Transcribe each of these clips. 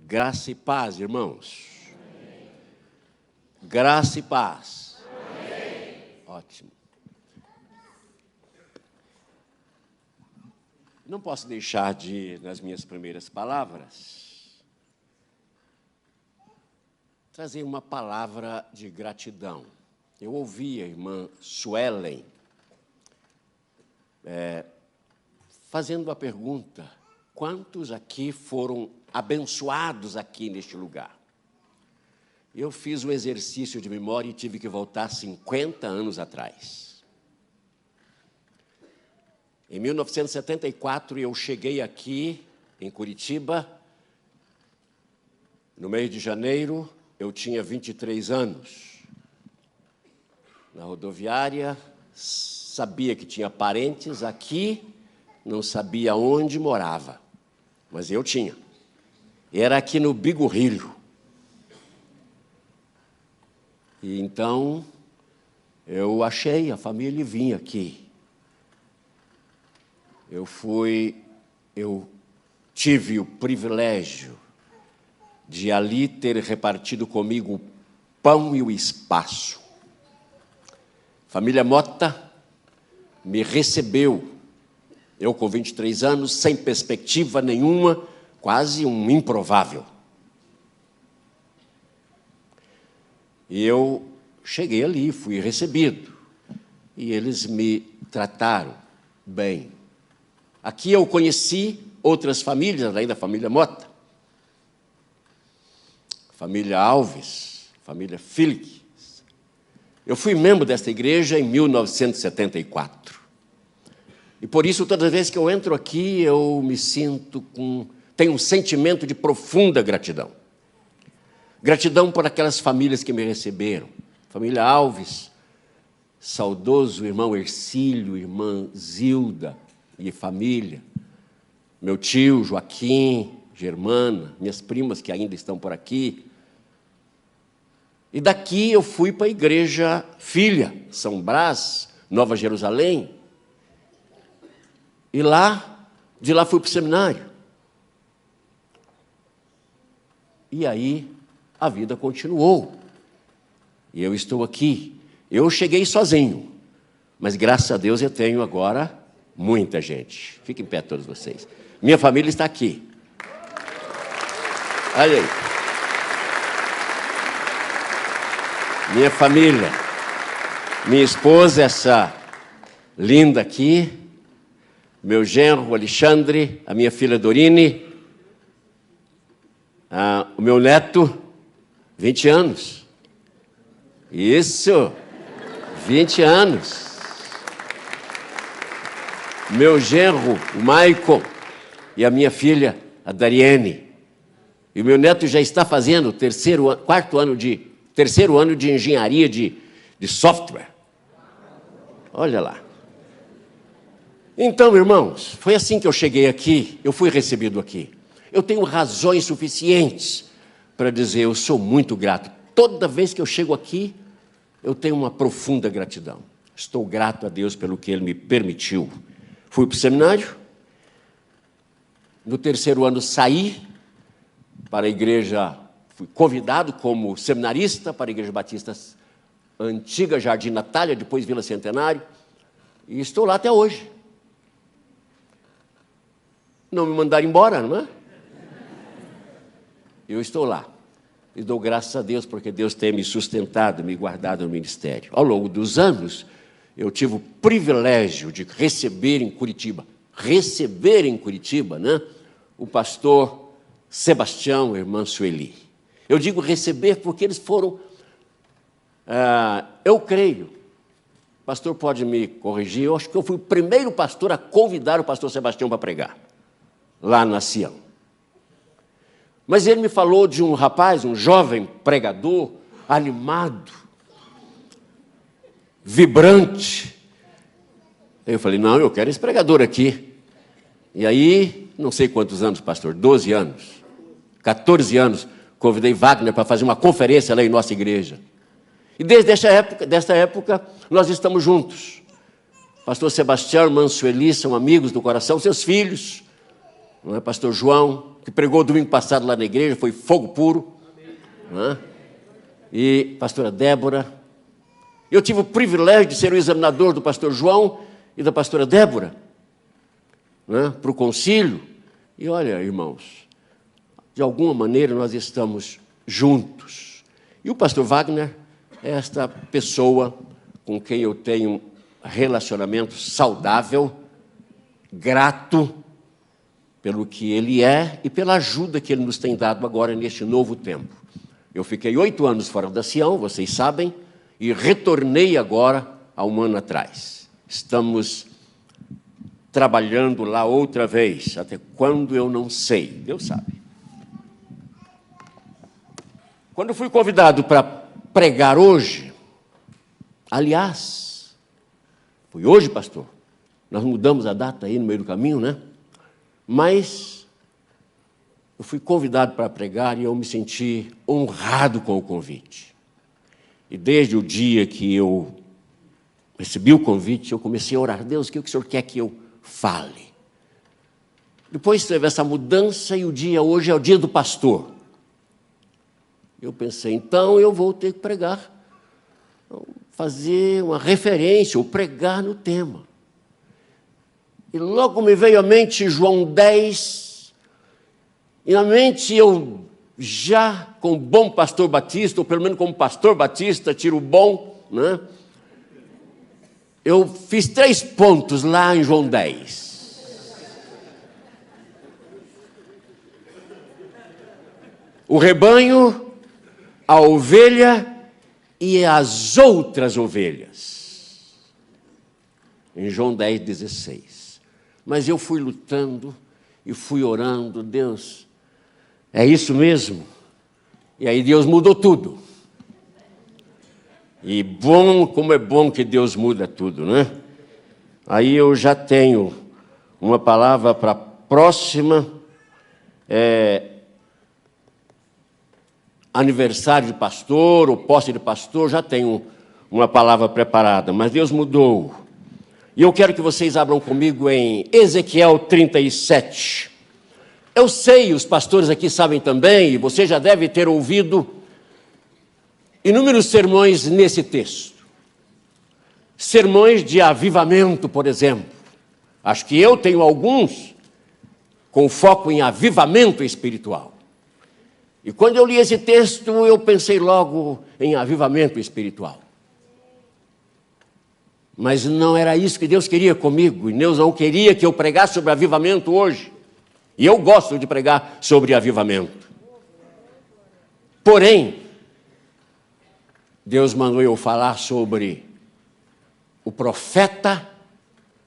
Graça e paz, irmãos. Amém. Graça e paz. Amém. Ótimo. Não posso deixar de, nas minhas primeiras palavras, trazer uma palavra de gratidão. Eu ouvi a irmã Suelen fazendo a pergunta: quantos aqui foram abençoados aqui neste lugar? Eu fiz um exercício de memória e tive que voltar 50 anos atrás. Em 1974, eu cheguei aqui, em Curitiba. No mês de janeiro, eu tinha 23 anos. Na rodoviária, sabia que tinha parentes aqui, não sabia onde morava, mas eu tinha. Era aqui no Bigorrilho. E então, eu achei a família e vim aqui. Eu tive o privilégio de ali ter repartido comigo o pão e o espaço. Família Mota me recebeu, eu com 23 anos, sem perspectiva nenhuma, quase um improvável. E eu cheguei ali, fui recebido, e eles me trataram bem. Aqui eu conheci outras famílias, além da família Mota. Família Alves, família Filix. Eu fui membro desta igreja em 1974. E por isso, todas as vezes que eu entro aqui, eu me sinto tenho um sentimento de profunda gratidão. Gratidão por aquelas famílias que me receberam. Família Alves, saudoso irmão Ercílio, irmã Zilda e família. Meu tio Joaquim, Germana, minhas primas que ainda estão por aqui. E daqui eu fui para a igreja filha, São Brás, Nova Jerusalém. E de lá fui para o seminário. E aí a vida continuou. E eu estou aqui. Eu cheguei sozinho, mas graças a Deus eu tenho agora muita gente. Fiquem em pé todos vocês. Minha família está aqui. Olha aí. Minha família. Minha esposa, essa linda aqui. Meu genro, Alexandre. A minha filha, Dorine. O meu neto, 20 anos. Isso, 20 anos. Meu genro, o Maicon, e a minha filha, a Dariene. E o meu neto já está fazendo terceiro ano de engenharia de software. Olha lá. Então, irmãos, foi assim que eu cheguei aqui, eu fui recebido aqui. Eu tenho razões suficientes para dizer, eu sou muito grato. Toda vez que eu chego aqui, eu tenho uma profunda gratidão. Estou grato a Deus pelo que Ele me permitiu. Fui para o seminário. No terceiro ano saí para a igreja, fui convidado como seminarista para a Igreja Batista Antiga Jardim Natália, depois Vila Centenário, e estou lá até hoje. Não me mandaram embora, não é? Eu estou lá e dou graças a Deus porque Deus tem me sustentado, me guardado no ministério. Ao longo dos anos, eu tive o privilégio de receber em Curitiba, né, o pastor Sebastião e a irmã Sueli. Eu digo receber porque eles foram, eu creio, o pastor pode me corrigir, eu acho que eu fui o primeiro pastor a convidar o pastor Sebastião para pregar, lá na Sião. Mas ele me falou de um rapaz, um jovem pregador, animado, vibrante. Eu falei, não, eu quero esse pregador aqui. E aí, não sei quantos anos, pastor, 12 anos, 14 anos, convidei Wagner para fazer uma conferência lá em nossa igreja. E desde desta época, nós estamos juntos. Pastor Sebastião e irmã Sueli são amigos do coração, seus filhos, não é? Pastor João, que pregou domingo passado lá na igreja, foi fogo puro. Né? E pastora Débora. Eu tive o privilégio de ser o examinador do pastor João e da pastora Débora, né, para o concílio. E olha, irmãos, de alguma maneira nós estamos juntos. E o pastor Wagner é esta pessoa com quem eu tenho relacionamento saudável, grato pelo que ele é e pela ajuda que ele nos tem dado agora neste novo tempo. Eu fiquei 8 anos fora da Sião, vocês sabem, e retornei agora há 1 ano atrás. Estamos trabalhando lá outra vez, até quando eu não sei, Deus sabe. Quando fui convidado para pregar hoje, aliás, foi hoje, pastor, nós mudamos a data aí no meio do caminho, né? Mas eu fui convidado para pregar e eu me senti honrado com o convite. E desde o dia que eu recebi o convite, eu comecei a orar. Deus, o que o Senhor quer que eu fale? Depois teve essa mudança e o dia hoje é o dia do pastor. Eu pensei, então eu vou ter que pregar, fazer uma referência, ou pregar no tema. E logo me veio à mente João 10, e na mente eu já, como bom pastor batista, ou pelo menos como pastor batista, tiro bom, né? Eu fiz 3 pontos lá em João 10. O rebanho, a ovelha e as outras ovelhas. Em João 10, 16. Mas eu fui lutando e fui orando, Deus, é isso mesmo? E aí Deus mudou tudo. E bom, como é bom que Deus muda tudo, né? Aí eu já tenho uma palavra para a próxima, aniversário de pastor, ou posse de pastor, já tenho uma palavra preparada, mas Deus mudou. E eu quero que vocês abram comigo em Ezequiel 37. Eu sei, os pastores aqui sabem também, e você já deve ter ouvido inúmeros sermões nesse texto. Sermões de avivamento, por exemplo. Acho que eu tenho alguns com foco em avivamento espiritual. E quando eu li esse texto, eu pensei logo em avivamento espiritual. Mas não era isso que Deus queria comigo, e Deus não queria que eu pregasse sobre avivamento hoje. E eu gosto de pregar sobre avivamento. Porém, Deus mandou eu falar sobre o profeta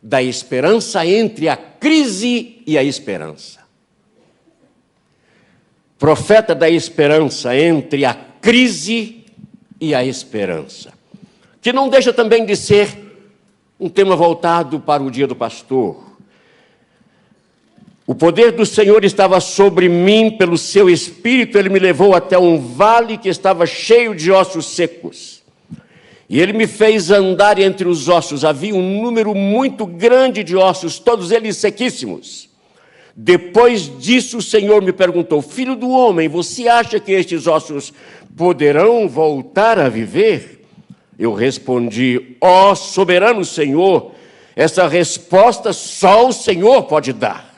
da esperança entre a crise e a esperança. Profeta da esperança entre a crise e a esperança. Que não deixa também de ser um tema voltado para o dia do pastor. O poder do Senhor estava sobre mim, pelo seu Espírito, Ele me levou até um vale que estava cheio de ossos secos. E Ele me fez andar entre os ossos. Havia um número muito grande de ossos, todos eles sequíssimos. Depois disso, o Senhor me perguntou: filho do homem, você acha que estes ossos poderão voltar a viver? Eu respondi: ó soberano Senhor, essa resposta só o Senhor pode dar.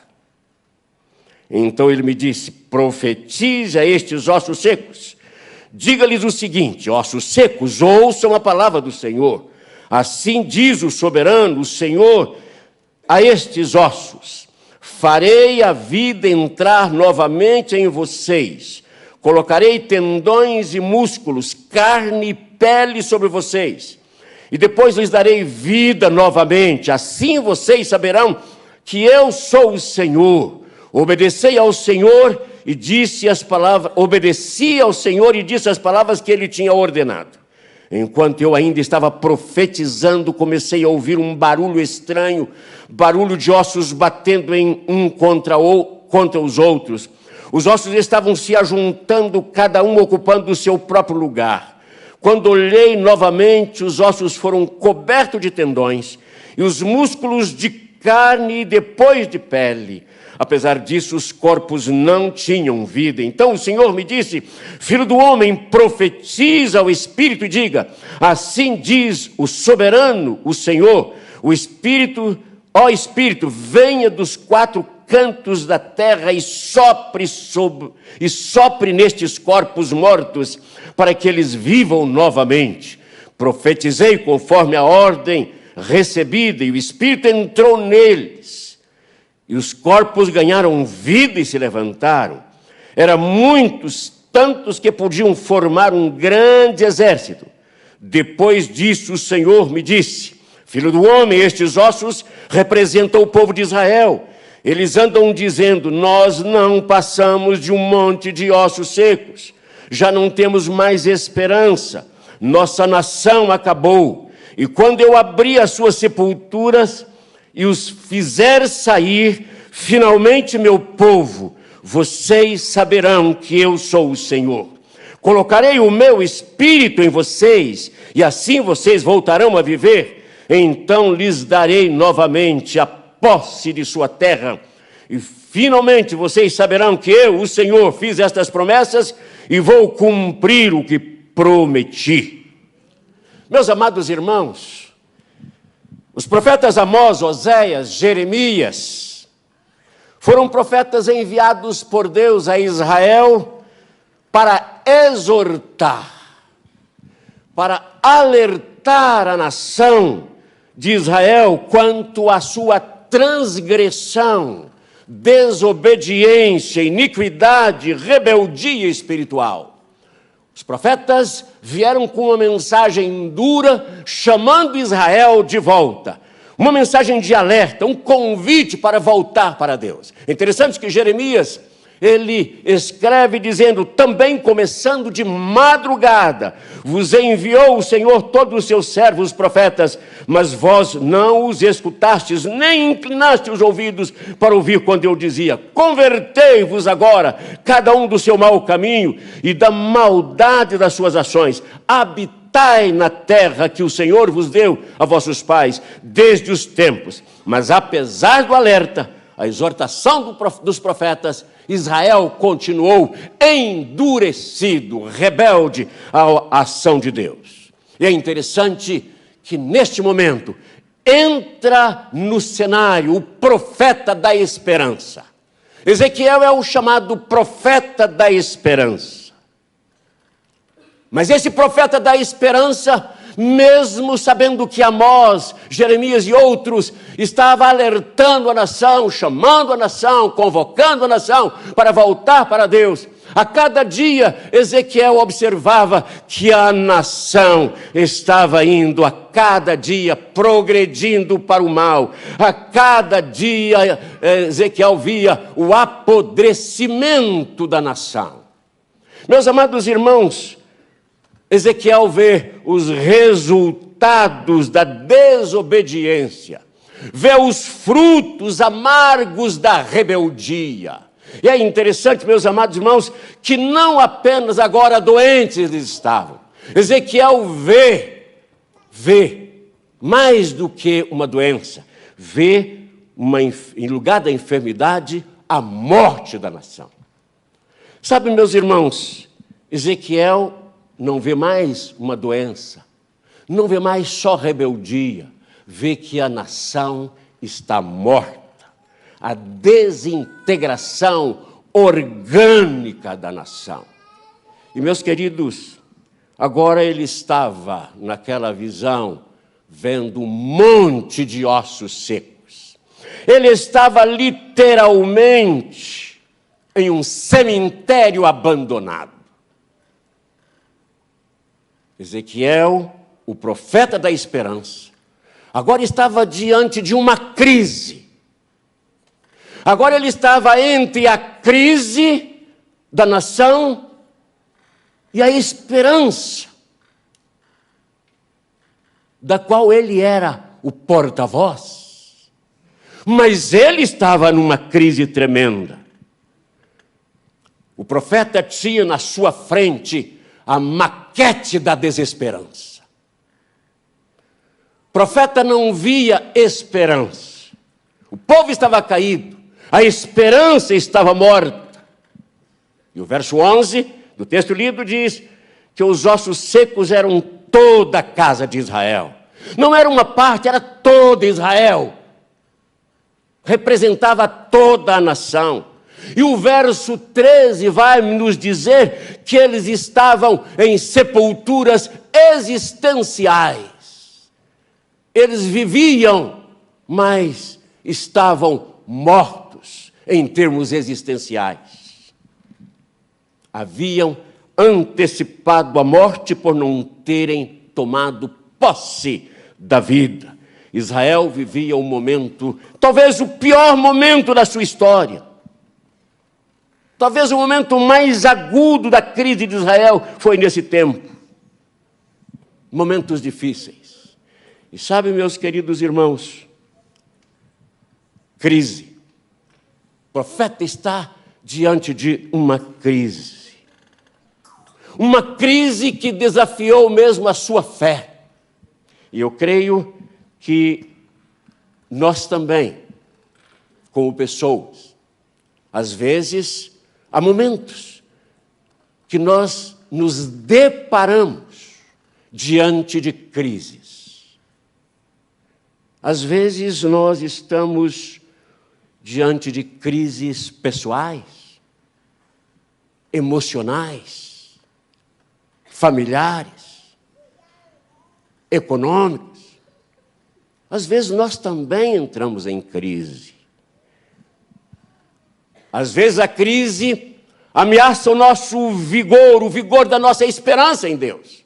Então ele me disse: profetize a estes ossos secos. Diga-lhes o seguinte: ossos secos, ouçam a palavra do Senhor. Assim diz o soberano, o Senhor, a estes ossos: farei a vida entrar novamente em vocês. Colocarei tendões e músculos, carne e pele sobre vocês. E depois lhes darei vida novamente. Assim vocês saberão que eu sou o Senhor. Obedeci ao Senhor e disse as palavras que ele tinha ordenado. Enquanto eu ainda estava profetizando, comecei a ouvir um barulho estranho, barulho de ossos batendo um contra os outros. Os ossos estavam se ajuntando, cada um ocupando o seu próprio lugar. Quando olhei novamente, os ossos foram cobertos de tendões, e os músculos de carne e depois de pele. Apesar disso, os corpos não tinham vida. Então o Senhor me disse: filho do homem, profetiza ao Espírito e diga: assim diz o soberano, o Senhor, o Espírito, ó Espírito, venha dos quatro cantos da terra e sopre nestes corpos mortos, para que eles vivam novamente. Profetizei conforme a ordem recebida, e o Espírito entrou neles. E os corpos ganharam vida e se levantaram. Eram muitos, tantos que podiam formar um grande exército. Depois disso o Senhor me disse: filho do homem, estes ossos representam o povo de Israel. Eles andam dizendo: nós não passamos de um monte de ossos secos. Já não temos mais esperança. Nossa nação acabou. E quando eu abrir as suas sepulturas e os fizer sair, finalmente, meu povo, vocês saberão que eu sou o Senhor. Colocarei o meu espírito em vocês, e assim vocês voltarão a viver. Então lhes darei novamente a posse de sua terra. E finalmente vocês saberão que eu, o Senhor, fiz estas promessas e vou cumprir o que prometi. Meus amados irmãos, os profetas Amós, Oséias, Jeremias foram profetas enviados por Deus a Israel para exortar, para alertar a nação de Israel quanto à sua transgressão, desobediência, iniquidade, rebeldia espiritual. Os profetas vieram com uma mensagem dura, chamando Israel de volta. Uma mensagem de alerta, um convite para voltar para Deus. É interessante que Jeremias, ele escreve dizendo, também começando de madrugada: vos enviou o Senhor todos os seus servos, os profetas, mas vós não os escutastes, nem inclinaste os ouvidos para ouvir quando eu dizia: convertei-vos agora, cada um do seu mau caminho e da maldade das suas ações, habitai na terra que o Senhor vos deu a vossos pais desde os tempos. Mas apesar do alerta, a exortação dos profetas, Israel continuou endurecido, rebelde à ação de Deus. E é interessante que neste momento entra no cenário o profeta da esperança. Ezequiel é o chamado profeta da esperança. Mas esse profeta da esperança, mesmo sabendo que Amós, Jeremias e outros estavam alertando a nação, chamando a nação, convocando a nação para voltar para Deus, a cada dia Ezequiel observava que a nação estava indo a cada dia progredindo para o mal. A cada dia Ezequiel via o apodrecimento da nação. Meus amados irmãos, Ezequiel vê os resultados da desobediência, vê os frutos amargos da rebeldia. E é interessante, meus amados irmãos, que não apenas agora doentes eles estavam. Ezequiel vê mais do que uma doença, vê em lugar da enfermidade, a morte da nação. Sabe, meus irmãos, Ezequiel não vê mais uma doença, não vê mais só rebeldia, vê que a nação está morta. A desintegração orgânica da nação. E, meus queridos, agora ele estava naquela visão, vendo um monte de ossos secos. Ele estava literalmente em um cemitério abandonado. Ezequiel, o profeta da esperança, agora estava diante de uma crise. Agora ele estava entre a crise da nação e a esperança, da qual ele era o porta-voz. Mas ele estava numa crise tremenda. O profeta tinha na sua frente a maquete da desesperança. O profeta não via esperança. O povo estava caído. A esperança estava morta. E o verso 11 do texto lido diz que os ossos secos eram toda a casa de Israel. Não era uma parte, era toda Israel. Representava toda a nação. E o verso 13 vai nos dizer que eles estavam em sepulturas existenciais. Eles viviam, mas estavam mortos em termos existenciais. Haviam antecipado a morte por não terem tomado posse da vida. Israel vivia um momento, talvez o pior momento da sua história. Talvez o momento mais agudo da crise de Israel foi nesse tempo. Momentos difíceis. E sabe, meus queridos irmãos, crise. O profeta está diante de uma crise. Uma crise que desafiou mesmo a sua fé. E eu creio que nós também, como pessoas, às vezes, há momentos que nós nos deparamos diante de crises. Às vezes nós estamos diante de crises pessoais, emocionais, familiares, econômicas. Às vezes nós também entramos em crise. Às vezes a crise ameaça o nosso vigor, o vigor da nossa esperança em Deus.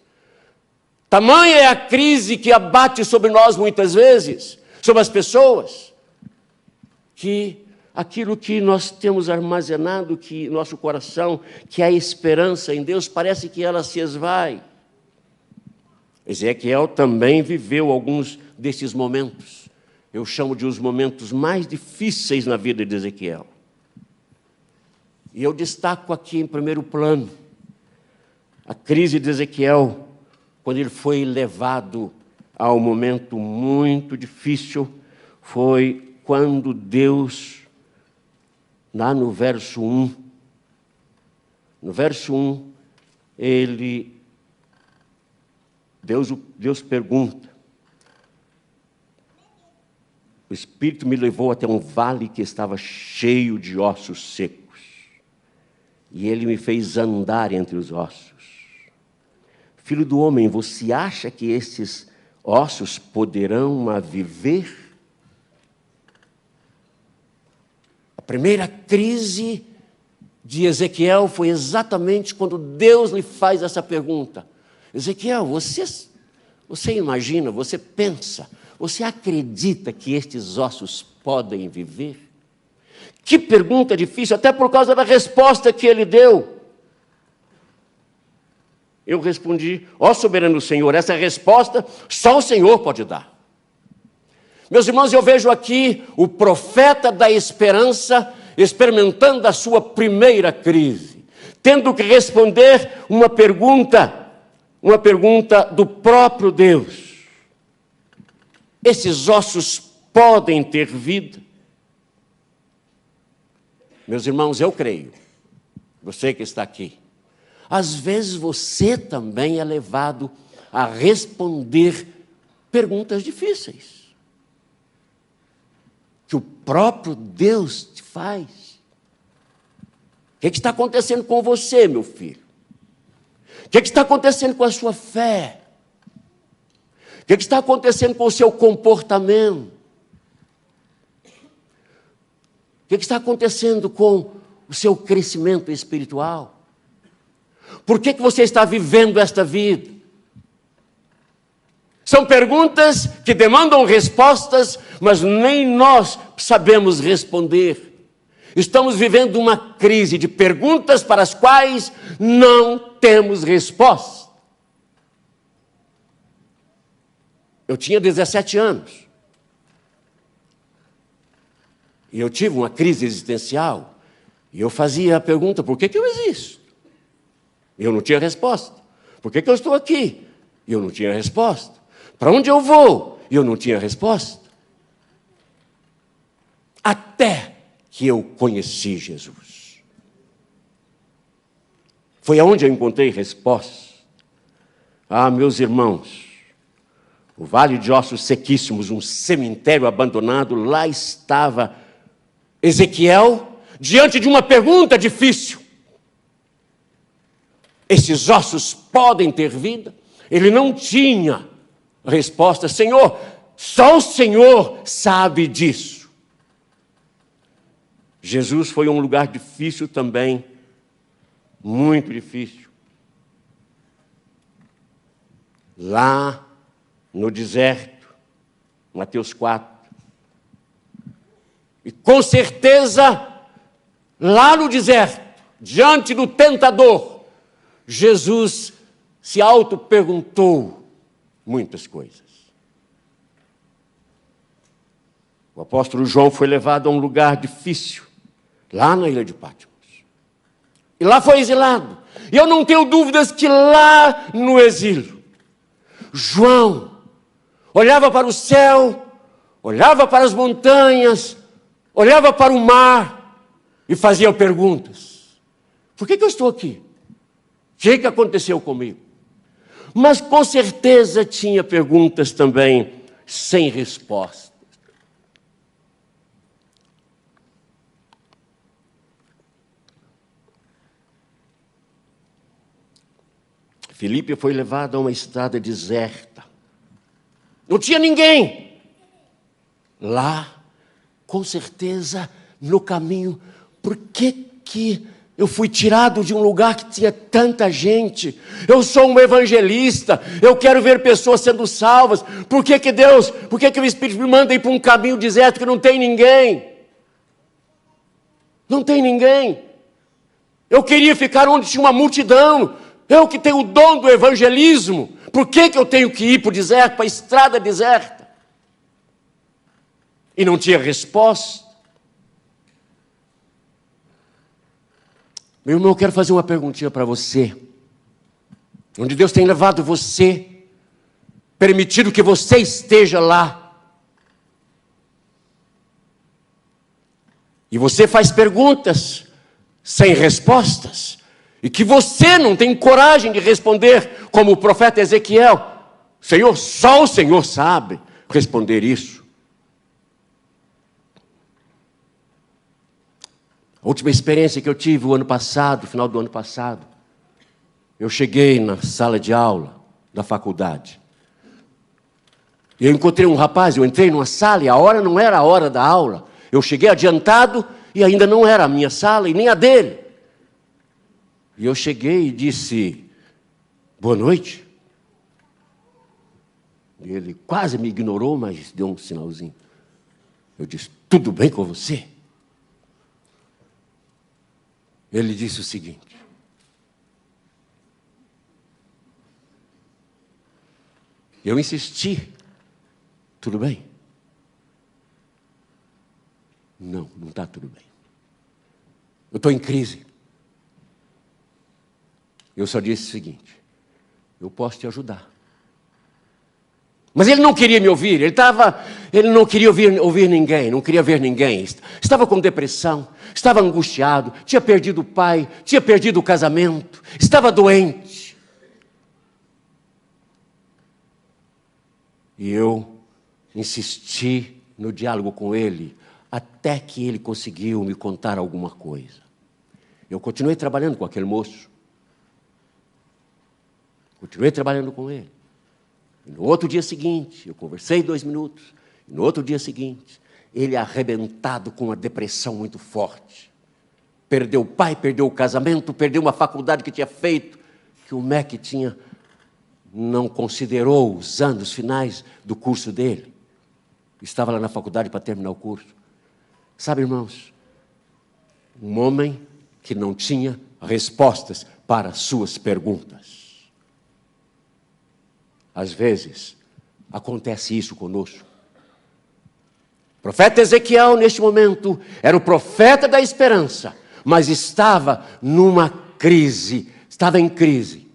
Tamanha é a crise que abate sobre nós muitas vezes, sobre as pessoas, que aquilo que nós temos armazenado, que nosso coração, que é a esperança em Deus, parece que ela se esvai. Ezequiel também viveu alguns desses momentos. Eu chamo de os momentos mais difíceis na vida de Ezequiel. E eu destaco aqui em primeiro plano a crise de Ezequiel, quando ele foi levado a um momento muito difícil, foi quando Deus, lá no verso 1, Deus pergunta, o Espírito me levou até um vale que estava cheio de ossos secos. E ele me fez andar entre os ossos. Filho do homem, você acha que esses ossos poderão viver? A primeira crise de Ezequiel foi exatamente quando Deus lhe faz essa pergunta. Ezequiel, você imagina, você pensa, você acredita que estes ossos podem viver? Que pergunta difícil, até por causa da resposta que ele deu. Eu respondi, ó soberano Senhor, essa resposta só o Senhor pode dar. Meus irmãos, eu vejo aqui o profeta da esperança experimentando a sua primeira crise, tendo que responder uma pergunta do próprio Deus. Esses ossos podem ter vida? Meus irmãos, eu creio, você que está aqui, às vezes você também é levado a responder perguntas difíceis, que o próprio Deus te faz. O que está acontecendo com você, meu filho? O que está acontecendo com a sua fé? O que está acontecendo com o seu comportamento? O que está acontecendo com o seu crescimento espiritual? Por que você está vivendo esta vida? São perguntas que demandam respostas, mas nem nós sabemos responder. Estamos vivendo uma crise de perguntas para as quais não temos resposta. Eu tinha 17 anos. E eu tive uma crise existencial. E eu fazia a pergunta, por que eu existo? E eu não tinha resposta. Por que eu estou aqui? E eu não tinha resposta. Para onde eu vou? E eu não tinha resposta. Até que eu conheci Jesus. Foi aonde eu encontrei respostas. Ah, meus irmãos, o Vale de Ossos Sequíssimos, um cemitério abandonado, lá estava Ezequiel diante de uma pergunta difícil. Esses ossos podem ter vida? Ele não tinha resposta. Senhor, só o Senhor sabe disso. Jesus foi a um lugar difícil também, muito difícil. Lá no deserto, Mateus 4. E com certeza, lá no deserto, diante do tentador, Jesus se auto-perguntou muitas coisas. O apóstolo João foi levado a um lugar difícil, lá na ilha de Patmos. E lá foi exilado. E eu não tenho dúvidas que lá no exílio, João olhava para o céu, olhava para as montanhas, olhava para o mar e fazia perguntas. Por que eu estou aqui? O que aconteceu comigo? Mas com certeza tinha perguntas também sem resposta. Filipe foi levado a uma estrada deserta. Não tinha ninguém. Lá, com certeza, no caminho, por que eu fui tirado de um lugar que tinha tanta gente? Eu sou um evangelista, eu quero ver pessoas sendo salvas. Por que Deus, por que o Espírito me manda ir para um caminho deserto que não tem ninguém? Não tem ninguém. Eu queria ficar onde tinha uma multidão. Eu que tenho o dom do evangelismo, por que eu tenho que ir para o deserto, para a estrada deserta? E não tinha resposta. Meu irmão, eu quero fazer uma perguntinha para você. Onde Deus tem levado você, permitido que você esteja lá. E você faz perguntas sem respostas. E que você não tem coragem de responder, como o profeta Ezequiel. Senhor, só o Senhor sabe responder isso. A última experiência que eu tive o ano passado, final do ano passado, eu cheguei na sala de aula da faculdade. E eu encontrei um rapaz, eu entrei numa sala e a hora não era a hora da aula. Eu cheguei adiantado e ainda não era a minha sala e nem a dele. E eu cheguei e disse, boa noite. E ele quase me ignorou, mas deu um sinalzinho. Eu disse, tudo bem com você? Ele disse o seguinte, eu insisti, tudo bem? Não, não está tudo bem. Eu estou em crise. Eu só disse o seguinte, eu posso te ajudar. Mas ele não queria me ouvir, ele não queria ouvir ninguém, não queria ver ninguém. Estava com depressão, estava angustiado, tinha perdido o pai, tinha perdido o casamento, estava doente. E eu insisti no diálogo com ele, até que ele conseguiu me contar alguma coisa. Eu continuei trabalhando com aquele moço. Continuei trabalhando com ele. E no outro dia seguinte, eu conversei 2 minutos. E no outro dia seguinte, ele arrebentado com uma depressão muito forte. Perdeu o pai, perdeu o casamento, perdeu uma faculdade que tinha feito, que o MEC não considerou os anos finais do curso dele. Estava lá na faculdade para terminar o curso. Sabe, irmãos, um homem que não tinha respostas para as suas perguntas. Às vezes, acontece isso conosco. O profeta Ezequiel, neste momento, era o profeta da esperança, mas estava numa crise, estava em crise.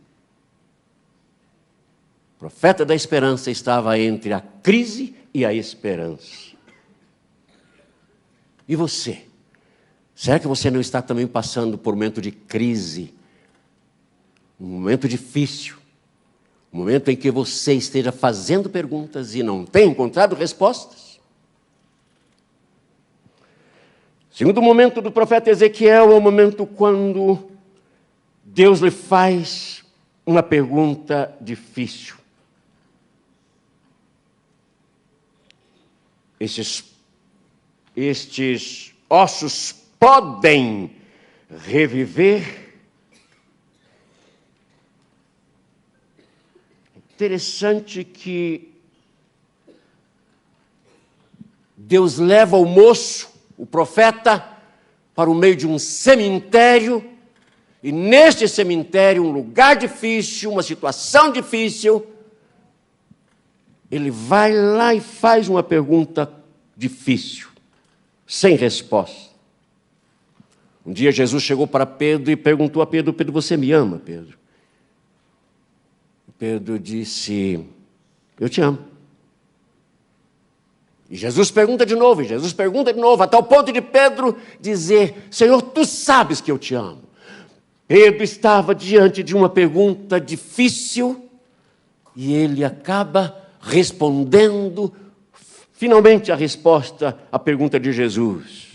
O profeta da esperança estava entre a crise e a esperança. E você? Será que você não está também passando por um momento de crise? Um momento difícil? Um momento em que você esteja fazendo perguntas e não tem encontrado respostas? O segundo momento do profeta Ezequiel é o momento quando Deus lhe faz uma pergunta difícil. Estes ossos podem reviver? Interessante que Deus leva o moço, o profeta, para o meio de um cemitério, e neste cemitério, um lugar difícil, uma situação difícil, ele vai lá e faz uma pergunta difícil, sem resposta. Um dia Jesus chegou para Pedro e perguntou a Pedro: Pedro, você me ama, Pedro? Pedro disse: eu te amo. E Jesus pergunta de novo, a tal ponto de Pedro dizer: Senhor, tu sabes que eu te amo. Pedro estava diante de uma pergunta difícil e ele acaba respondendo finalmente a resposta à pergunta de Jesus.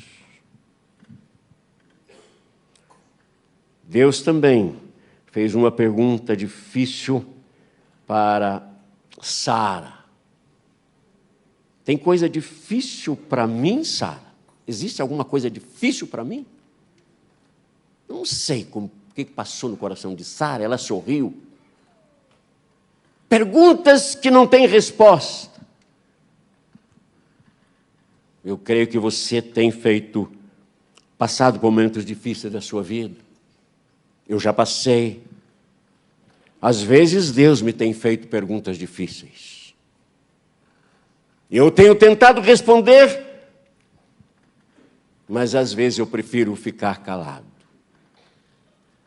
Deus também fez uma pergunta difícil para Sara. Tem coisa difícil para mim, Sara? Existe alguma coisa difícil para mim? Não sei o que passou no coração de Sara, ela sorriu. Perguntas que não têm resposta. Eu creio que você tem passado por momentos difíceis da sua vida. Eu já passei. Às vezes Deus me tem feito perguntas difíceis. Eu tenho tentado responder, mas às vezes eu prefiro ficar calado,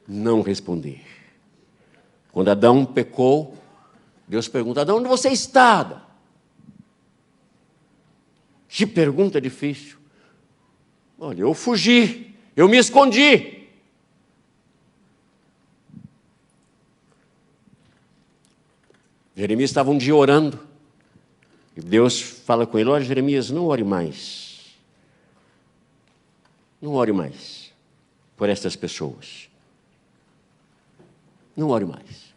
não responder. Quando Adão pecou, Deus pergunta: Adão, onde você está? Que pergunta difícil. Olha, eu fugi, eu me escondi. Jeremias estava um dia orando, e Deus fala com ele: olha, Jeremias, não ore mais. Não ore mais por estas pessoas. Não ore mais.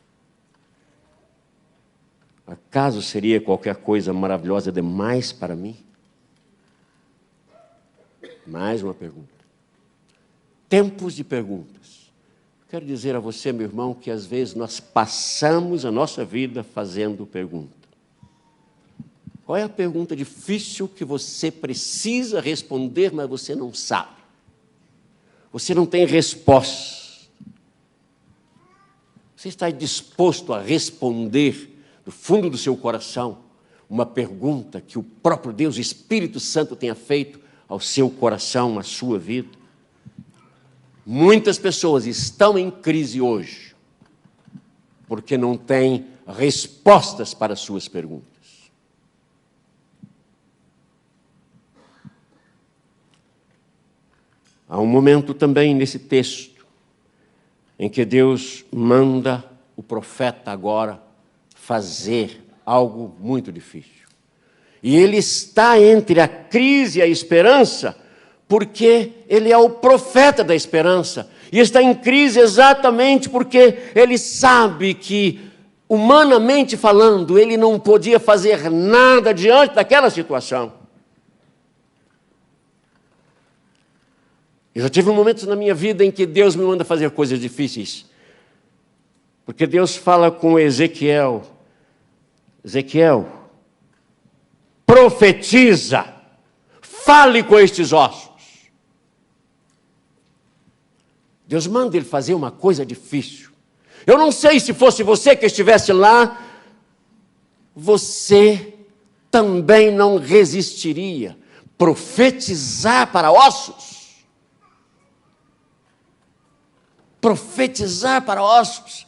Acaso seria qualquer coisa maravilhosa demais para mim? Mais uma pergunta. Tempos de perguntas. Quero dizer a você, meu irmão, que às vezes nós passamos a nossa vida fazendo pergunta. Qual é a pergunta difícil que você precisa responder, mas você não sabe? Você não tem resposta. Você está disposto a responder do fundo do seu coração uma pergunta que o próprio Deus, o Espírito Santo, tenha feito ao seu coração, à sua vida? Muitas pessoas estão em crise hoje porque não têm respostas para as suas perguntas. Há um momento também nesse texto em que Deus manda o profeta agora fazer algo muito difícil. E ele está entre a crise e a esperança, porque ele é o profeta da esperança. E está em crise exatamente porque ele sabe que, humanamente falando, ele não podia fazer nada diante daquela situação. Eu já tive momentos na minha vida em que Deus me manda fazer coisas difíceis. Porque Deus fala com Ezequiel: Ezequiel, profetiza, fale com estes ossos. Deus manda ele fazer uma coisa difícil. Eu não sei se fosse você que estivesse lá, você também não resistiria. Profetizar para ossos. Profetizar para ossos.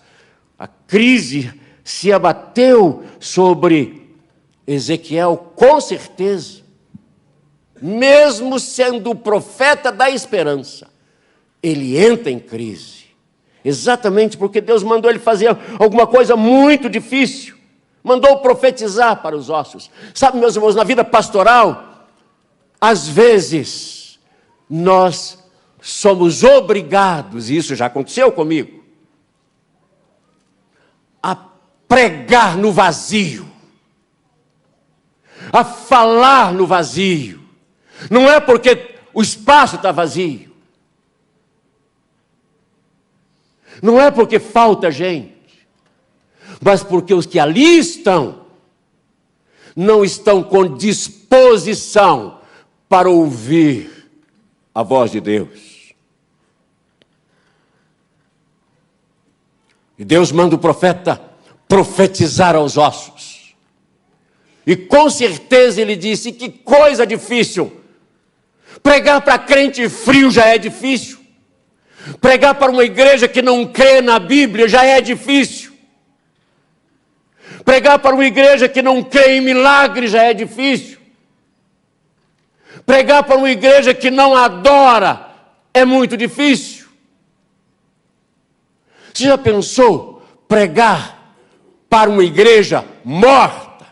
A crise se abateu sobre Ezequiel, com certeza. mesmo sendo o profeta da esperança, ele entra em crise. Exatamente porque Deus mandou ele fazer alguma coisa muito difícil. Mandou profetizar para os ossos. Sabe, meus irmãos, na vida pastoral, às vezes, nós somos obrigados, e isso já aconteceu comigo, a pregar no vazio, a falar no vazio. Não é porque o espaço está vazio, não é porque falta gente, mas porque os que ali estão não estão com disposição para ouvir a voz de Deus. E Deus manda o profeta profetizar aos ossos. E com certeza ele disse: que coisa difícil. Pregar para crente frio já é difícil. Pregar para uma igreja que não crê na Bíblia já é difícil. Pregar para uma igreja que não crê em milagres já é difícil. Pregar para uma igreja que não adora é muito difícil. Você já pensou pregar para uma igreja morta?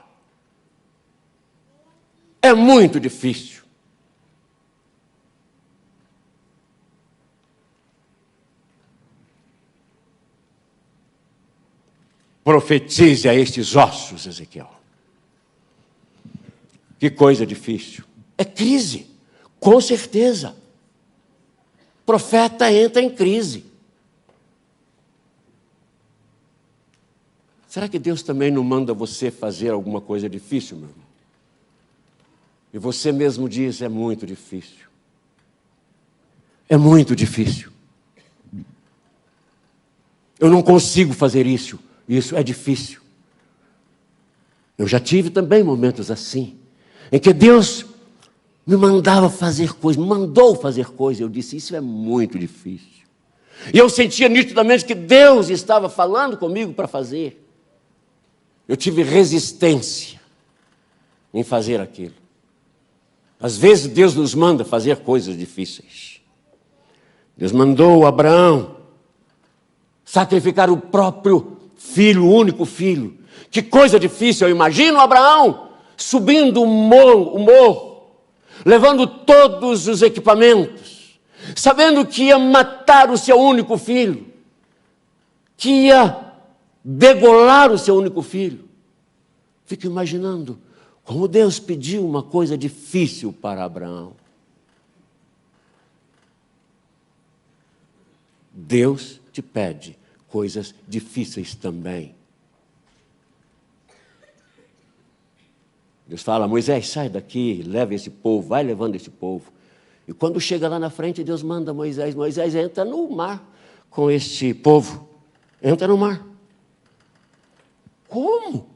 É muito difícil. Profetize a estes ossos, Ezequiel. Que coisa difícil. É crise, com certeza. O profeta entra em crise. Será que Deus também não manda você fazer alguma coisa difícil, meu irmão? E você mesmo diz: é muito difícil. É muito difícil. Eu não consigo fazer isso. Isso é difícil. Eu já tive também momentos assim, em que Deus me mandava fazer coisas, me mandou fazer coisas. Eu disse: isso é muito difícil. E eu sentia nitidamente que Deus estava falando comigo para fazer. Eu tive resistência em fazer aquilo. Às vezes Deus nos manda fazer coisas difíceis. Deus mandou Abraão sacrificar o próprio filho, o único filho. Que coisa difícil. Eu imagino Abraão subindo o morro, levando todos os equipamentos, sabendo que ia matar o seu único filho, que ia degolar o seu único filho. Fico imaginando como Deus pediu uma coisa difícil para Abraão. Deus te pede coisas difíceis também. Deus fala: Moisés, sai daqui, leva esse povo, vai levando esse povo. E quando chega lá na frente, Deus manda Moisés: Moisés, entra no mar com este povo. Entra no mar. Como?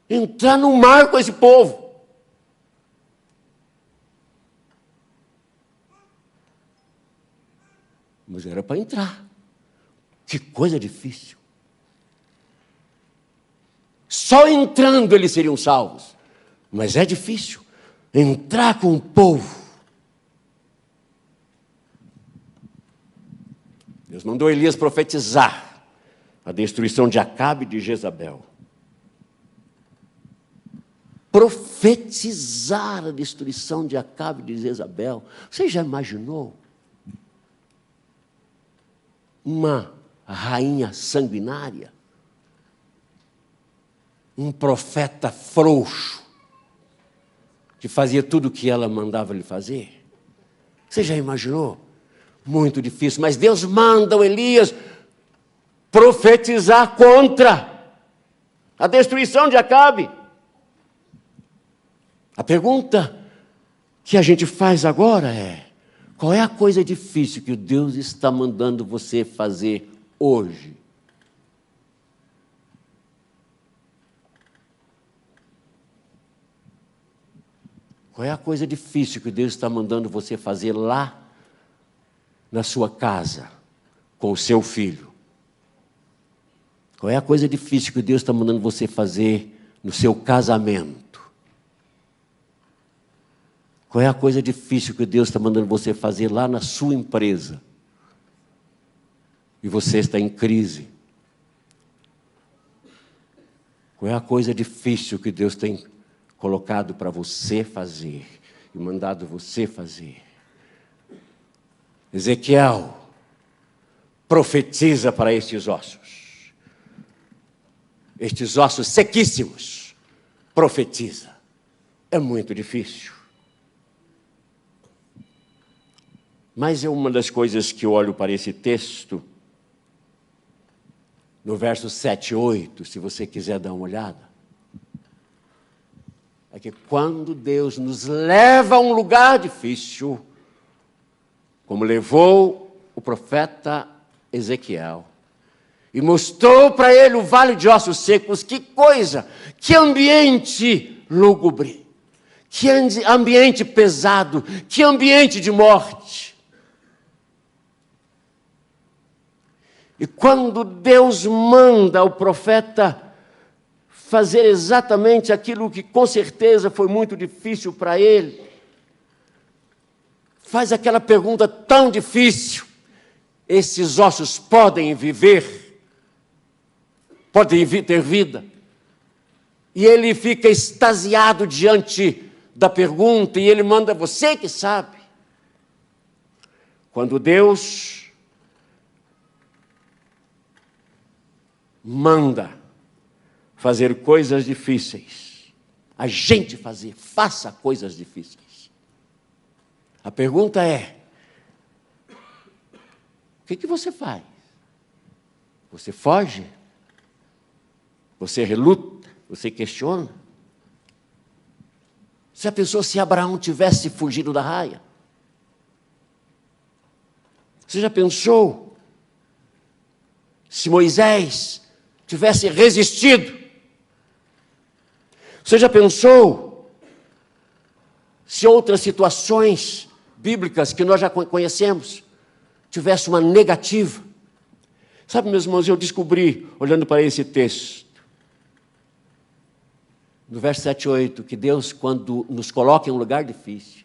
Entrar no mar com esse povo? Mas era para entrar. Que coisa difícil. Só entrando eles seriam salvos. Mas é difícil entrar com o povo. Deus mandou Elias profetizar a destruição de Acabe e de Jezabel. Profetizar a destruição de Acabe e de Jezabel. Você já imaginou uma rainha sanguinária? Um profeta frouxo, que fazia tudo o que ela mandava ele fazer? Você já imaginou? Muito difícil. Mas Deus manda o Elias profetizar contra a destruição de Acabe. A pergunta que a gente faz agora é: qual é a coisa difícil que Deus está mandando você fazer hoje? Qual é a coisa difícil que Deus está mandando você fazer lá na sua casa, com o seu filho? Qual é a coisa difícil que Deus está mandando você fazer no seu casamento? Qual é a coisa difícil que Deus está mandando você fazer lá na sua empresa? E você está em crise. Qual é a coisa difícil que Deus tem colocado para você fazer e mandado você fazer? Ezequiel profetiza para estes ossos sequíssimos, profetiza. É muito difícil. Mas é uma das coisas que eu olho para esse texto, no verso 7 e 8, se você quiser dar uma olhada, é que quando Deus nos leva a um lugar difícil, como levou o profeta Ezequiel, e mostrou para ele o vale de ossos secos, que coisa, que ambiente lúgubre, que ambiente pesado, que ambiente de morte. E quando Deus manda o profeta fazer exatamente aquilo que com certeza foi muito difícil para ele, faz aquela pergunta tão difícil: esses ossos podem viver? Podem ter vida? E ele fica extasiado diante da pergunta, e ele manda: você que sabe. Quando Deus manda fazer coisas difíceis, a gente faça coisas difíceis. A pergunta é: o que você faz? Você foge? Você reluta? Você questiona? Você já pensou se Abraão tivesse fugido da raia? Você já pensou se Moisés tivesse resistido? Você já pensou se outras situações bíblicas que nós já conhecemos tivesse uma negativa? Sabe, meus irmãos, eu descobri, olhando para esse texto, no verso 7 e 8, que Deus, quando nos coloca em um lugar difícil,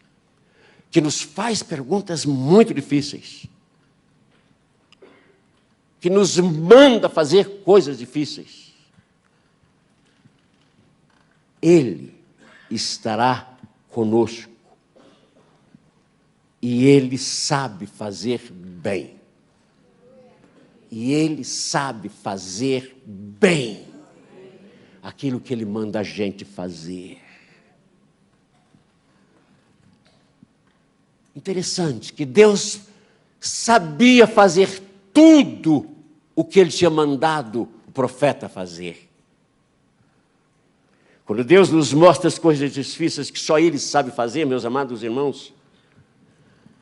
que nos faz perguntas muito difíceis, que nos manda fazer coisas difíceis, Ele estará conosco. E Ele sabe fazer bem. E Ele sabe fazer bem aquilo que Ele manda a gente fazer. Interessante que Deus sabia fazer tudo o que Ele tinha mandado o profeta fazer. Quando Deus nos mostra as coisas difíceis que só Ele sabe fazer, meus amados irmãos,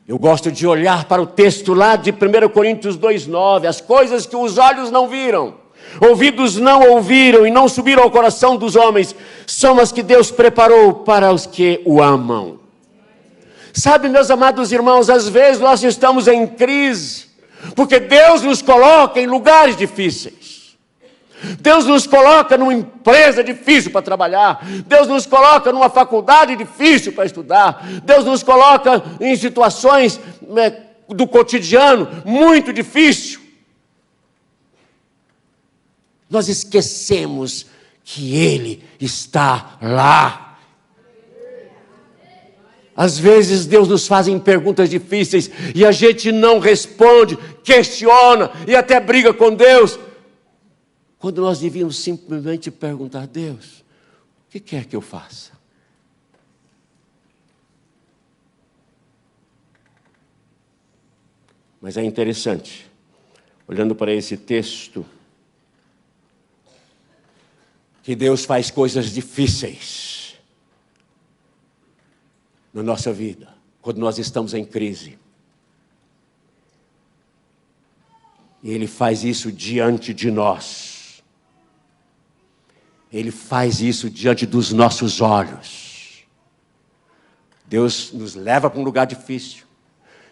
eu gosto de olhar para o texto lá de 1 Coríntios 2,9, as coisas que os olhos não viram, ouvidos não ouviram e não subiram ao coração dos homens, são as que Deus preparou para os que o amam. Sabe, meus amados irmãos, às vezes nós estamos em crise, porque Deus nos coloca em lugares difíceis. Deus nos coloca numa empresa difícil para trabalhar. Deus nos coloca numa faculdade difícil para estudar. Deus nos coloca em situações do cotidiano muito difícil. Nós esquecemos que Ele está lá. Às vezes Deus nos faz perguntas difíceis e a gente não responde, questiona e até briga com Deus. Quando nós devíamos simplesmente perguntar: Deus, o que quer que eu faça? Mas é interessante, olhando para esse texto, que Deus faz coisas difíceis na nossa vida, quando nós estamos em crise. E Ele faz isso diante de nós. Ele faz isso diante dos nossos olhos. Deus nos leva para um lugar difícil.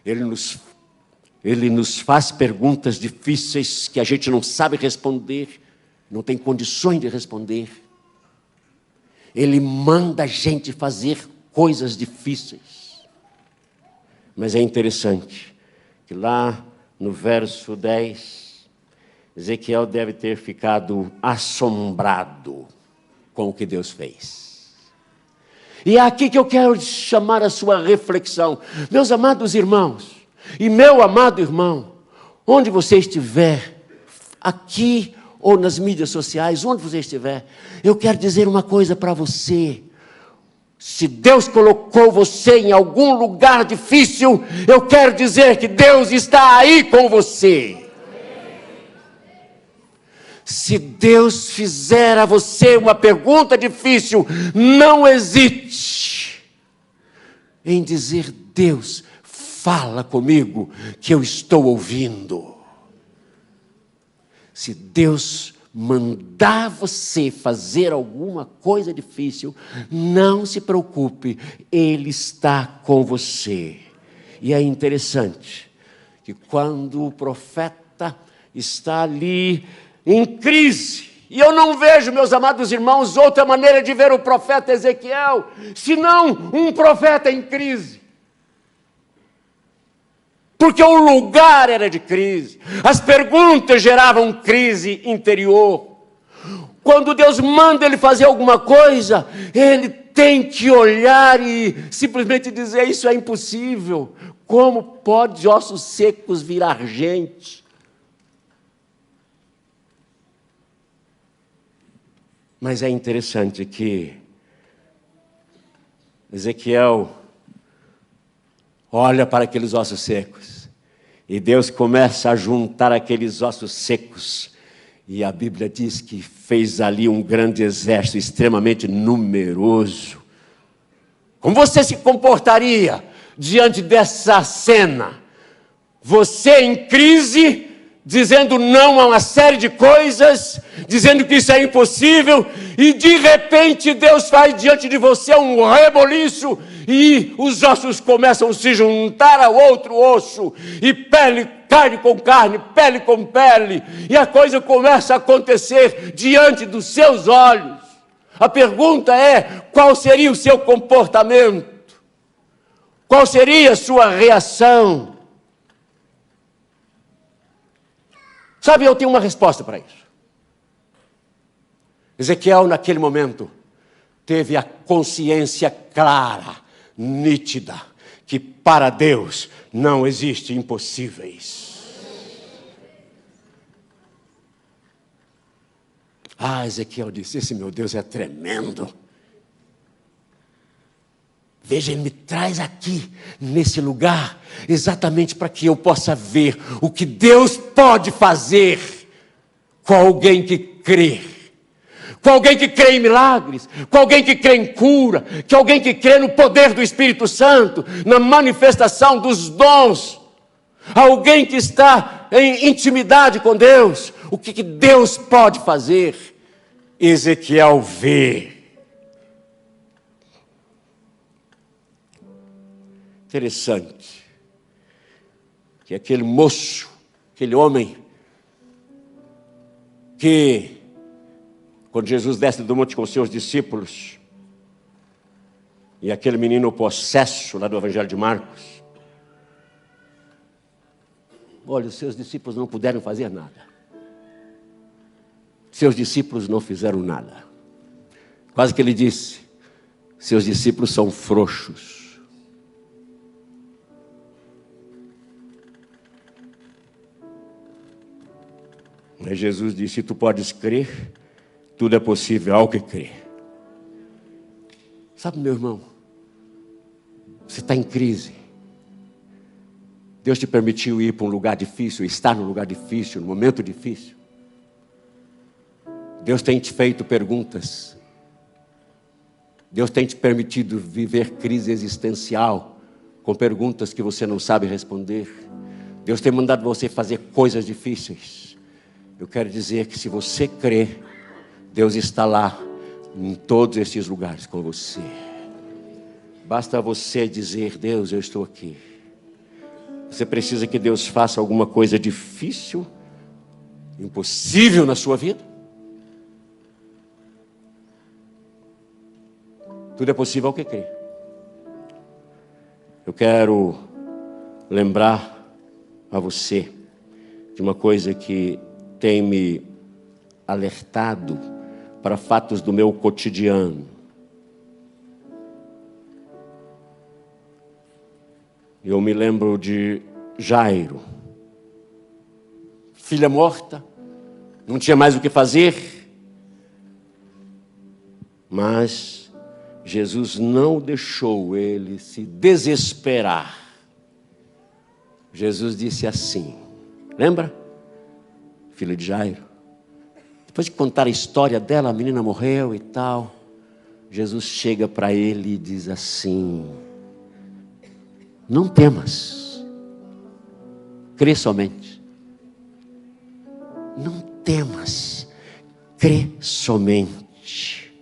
Ele nos faz perguntas difíceis que a gente não sabe responder, não tem condições de responder. Ele manda a gente fazer coisas difíceis. Mas é interessante que lá no verso 10, Ezequiel deve ter ficado assombrado com o que Deus fez. E é aqui que eu quero chamar a sua reflexão. Meus amados irmãos, e meu amado irmão, onde você estiver, aqui ou nas mídias sociais, onde você estiver, eu quero dizer uma coisa para você. Se Deus colocou você em algum lugar difícil, eu quero dizer que Deus está aí com você. Se Deus fizer a você uma pergunta difícil, não hesite em dizer: Deus, fala comigo, que eu estou ouvindo. Se Deus mandar você fazer alguma coisa difícil, não se preocupe, Ele está com você. E é interessante que quando o profeta está ali em crise, e eu não vejo, meus amados irmãos, outra maneira de ver o profeta Ezequiel, senão um profeta em crise. Porque o lugar era de crise, as perguntas geravam crise interior. Quando Deus manda ele fazer alguma coisa, ele tem que olhar e simplesmente dizer: isso é impossível. Como pode ossos secos virar gente? Mas é interessante que Ezequiel olha para aqueles ossos secos, e Deus começa a juntar aqueles ossos secos, e a Bíblia diz que fez ali um grande exército extremamente numeroso. Como você se comportaria diante dessa cena? Você em crise, dizendo não a uma série de coisas, dizendo que isso é impossível, e de repente Deus faz diante de você um reboliço, e os ossos começam a se juntar ao outro osso, e carne com carne, pele com pele, e a coisa começa a acontecer diante dos seus olhos. A pergunta é: qual seria o seu comportamento? Qual seria a sua reação? Sabe, eu tenho uma resposta para isso. Ezequiel, naquele momento, teve a consciência clara, nítida, que para Deus não existem impossíveis. Ezequiel disse: esse meu Deus é tremendo. Veja, Ele me traz aqui, nesse lugar, exatamente para que eu possa ver o que Deus pode fazer com alguém que crê. Com alguém que crê em milagres, com alguém que crê em cura, com alguém que crê no poder do Espírito Santo, na manifestação dos dons. Alguém que está em intimidade com Deus. O que Deus pode fazer? Ezequiel vê. Interessante que aquele moço, aquele homem, que quando Jesus desce do monte com os seus discípulos, e aquele menino possesso lá do Evangelho de Marcos, olha, os seus discípulos não puderam fazer nada. Seus discípulos não fizeram nada. Quase que ele disse: seus discípulos são frouxos. Mas Jesus disse: tu podes crer, tudo é possível ao que crê. Sabe, meu irmão, você está em crise. Deus te permitiu ir para um lugar difícil, estar num lugar difícil, num momento difícil. Deus tem te feito perguntas. Deus tem te permitido viver crise existencial, com perguntas que você não sabe responder. Deus tem mandado você fazer coisas difíceis. Eu quero dizer que se você crê, Deus está lá, em todos esses lugares com você. Basta você dizer: Deus, eu estou aqui. Você precisa que Deus faça alguma coisa difícil, impossível na sua vida? Tudo é possível ao que crê. Eu quero lembrar a você de uma coisa que tem me alertado para fatos do meu cotidiano. Eu me lembro de Jairo, filha morta, não tinha mais o que fazer, mas Jesus não deixou ele se desesperar. Jesus disse assim, lembra? Filha de Jairo. Depois de contar a história dela, a menina morreu e tal, Jesus chega para ele e diz assim, não temas, crê somente. Não temas, crê somente.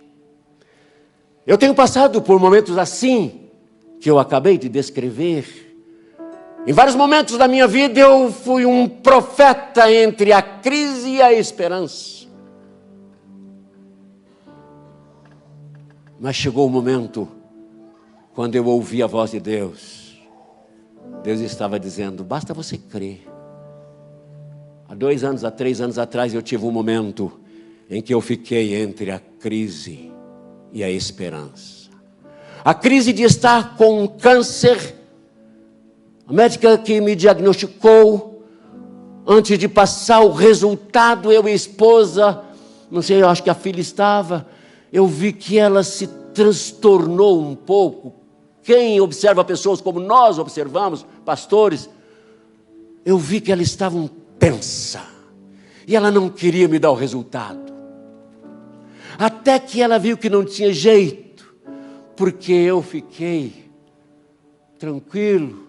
Eu tenho passado por momentos assim, que eu acabei de descrever. Em vários momentos da minha vida eu fui um profeta entre a crise e a esperança. Mas chegou o momento, quando eu ouvi a voz de Deus, Deus estava dizendo, basta você crer. Há 2 anos, há 3 anos atrás, eu tive um momento em que eu fiquei entre a crise e a esperança. A crise de estar com um câncer. A médica que me diagnosticou, antes de passar o resultado, eu e a esposa, não sei, eu acho que a filha estava, eu vi que ela se transtornou um pouco. Quem observa pessoas como nós observamos, pastores, eu vi que ela estava tensa, e ela não queria me dar o resultado, até que ela viu que não tinha jeito, porque eu fiquei tranquilo.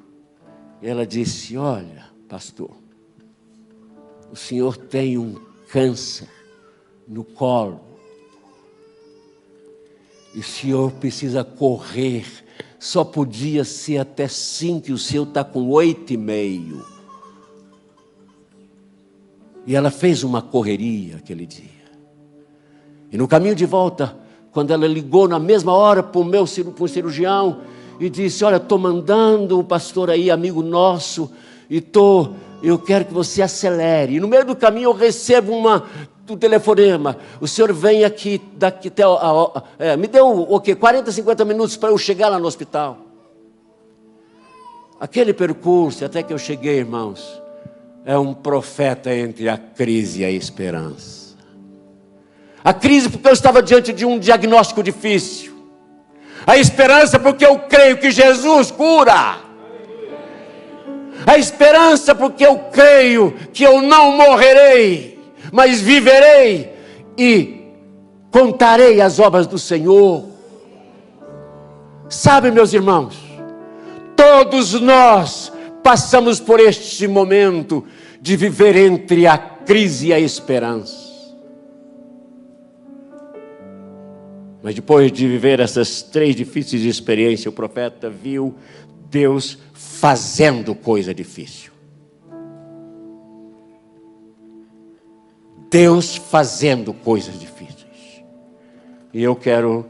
Ela disse, olha, pastor, o senhor tem um câncer no colo, e o senhor precisa correr, só podia ser até 5, e o seu está com 8,5. E ela fez uma correria aquele dia. E no caminho de volta, quando ela ligou na mesma hora para o cirurgião, e disse, olha, estou mandando o pastor aí, amigo nosso, e eu quero que você acelere. E no meio do caminho eu recebo um telefonema, o senhor vem aqui, daqui até, me deu o quê? 40, 50 minutos para eu chegar lá no hospital. Aquele percurso, até que eu cheguei, irmãos, é um profeta entre a crise e a esperança. A crise porque eu estava diante de um diagnóstico difícil. A esperança porque eu creio que Jesus cura. A esperança porque eu creio que eu não morrerei, mas viverei e contarei as obras do Senhor. Sabe, meus irmãos, todos nós passamos por este momento de viver entre a crise e a esperança. Mas depois de viver essas 3 difíceis experiências, o profeta viu Deus fazendo coisa difícil. Deus fazendo coisas difíceis. E eu quero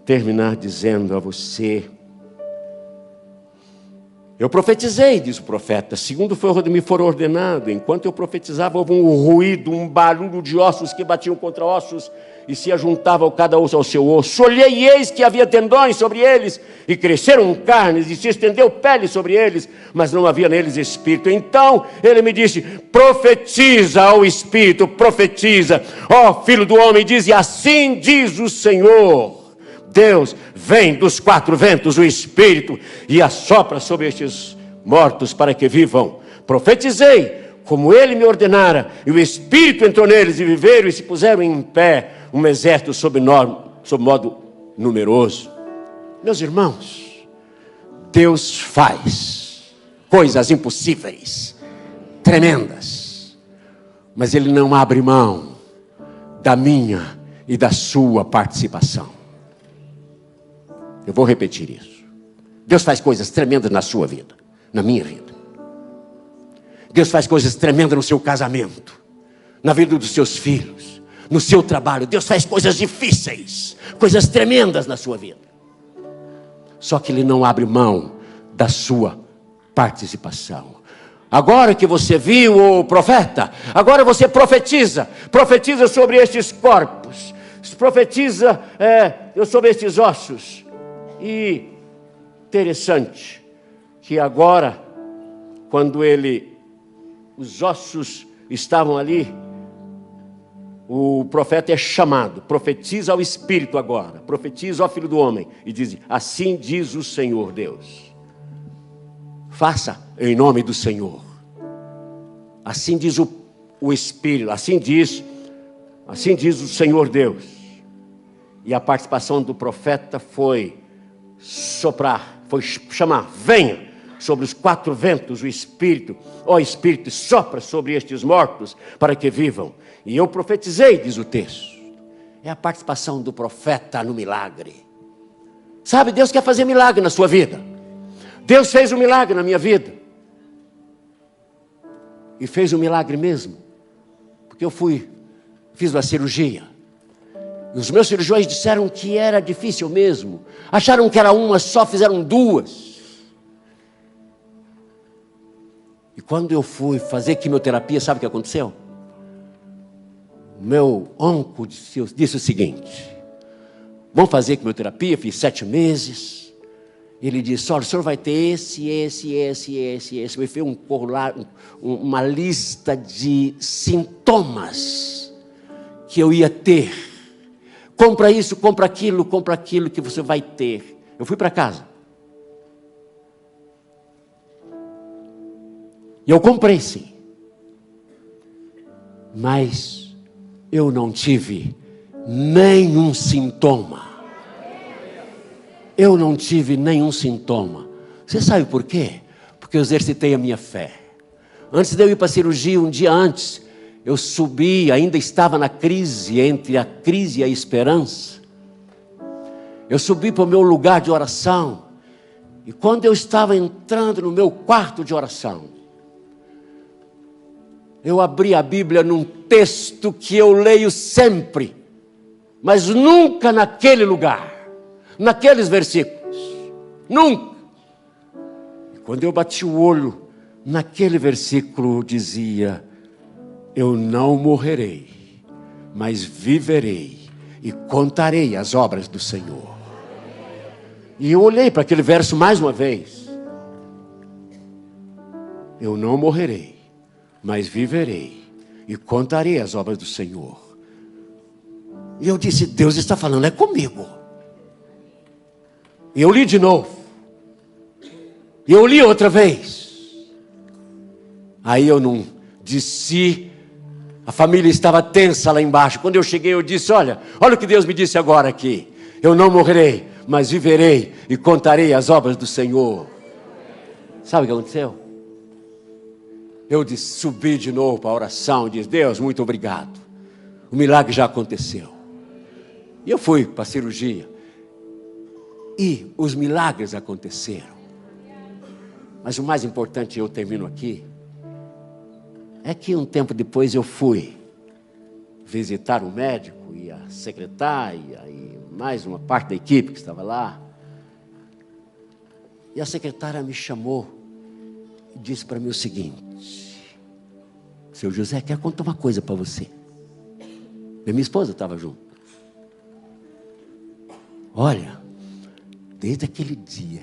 terminar dizendo a você, eu profetizei, diz o profeta, segundo me for ordenado. Enquanto eu profetizava, houve um ruído, um barulho de ossos que batiam contra ossos e se ajuntavam cada osso ao seu osso. Olhei e eis que havia tendões sobre eles, e cresceram carnes, e se estendeu pele sobre eles, mas não havia neles espírito. Então ele me disse, profetiza ao espírito, profetiza, ó filho do homem, diz, e assim diz o Senhor Deus, vem dos 4 ventos o Espírito e assopra sobre estes mortos para que vivam. Profetizei como ele me ordenara, e o Espírito entrou neles e viveram e se puseram em pé um exército sob modo numeroso. Meus irmãos, Deus faz coisas impossíveis, tremendas, mas Ele não abre mão da minha e da sua participação. Eu vou repetir isso. Deus faz coisas tremendas na sua vida, na minha vida. Deus faz coisas tremendas no seu casamento, na vida dos seus filhos, no seu trabalho. Deus faz coisas difíceis, coisas tremendas na sua vida. Só que Ele não abre mão da sua participação. Agora que você viu o profeta, agora você profetiza sobre estes corpos, profetiza sobre estes ossos. E interessante que agora, quando os ossos estavam ali, o profeta é chamado, profetiza ao Espírito agora, profetiza ao Filho do Homem, e diz: assim diz o Senhor Deus. Faça em nome do Senhor. Assim diz o Espírito, assim diz o Senhor Deus. E a participação do profeta foi soprar, foi chamar: venha sobre os 4 ventos o Espírito, ó Espírito, sopra sobre estes mortos para que vivam. E eu profetizei, diz o texto. É a participação do profeta no milagre. Sabe, Deus quer fazer milagre na sua vida. Deus fez um milagre na minha vida. E fez um milagre mesmo. Porque eu fiz uma cirurgia. E os meus cirurgiões disseram que era difícil mesmo. Acharam que era uma só, fizeram 2. E quando eu fui fazer quimioterapia, sabe o que aconteceu? O meu onco disse o seguinte: vamos fazer quimioterapia, fiz 7 meses. Ele disse: olha, o senhor vai ter esse. Me fez uma lista de sintomas que eu ia ter. Compra isso, compra aquilo que você vai ter. Eu fui para casa. E eu comprei sim. Mas eu não tive nenhum sintoma. Eu não tive nenhum sintoma. Você sabe por quê? Porque eu exercitei a minha fé. Antes de eu ir para a cirurgia, um dia antes, eu subi, ainda estava na crise, entre a crise e a esperança. Eu subi para o meu lugar de oração. E quando eu estava entrando no meu quarto de oração, eu abri a Bíblia num texto que eu leio sempre, mas nunca naquele lugar, naqueles versículos, nunca. E quando eu bati o olho naquele versículo, dizia: eu não morrerei, mas viverei e contarei as obras do Senhor. E eu olhei para aquele verso mais uma vez. Eu não morrerei, mas viverei e contarei as obras do Senhor. E eu disse: Deus está falando, é comigo. E eu li de novo. E eu li outra vez. Aí eu não desci. A família estava tensa lá embaixo. Quando eu cheguei, eu disse: olha o que Deus me disse agora aqui. Eu não morrerei, mas viverei e contarei as obras do Senhor. Sabe o que aconteceu? Eu subi de novo para a oração e disse: Deus, muito obrigado. O milagre já aconteceu. E eu fui para a cirurgia. E os milagres aconteceram. Mas o mais importante, eu termino aqui, é que um tempo depois eu fui visitar o médico e a secretária e mais uma parte da equipe que estava lá. E a secretária me chamou e disse para mim o seguinte: seu José, quero contar uma coisa para você. E minha esposa estava junto. Olha, desde aquele dia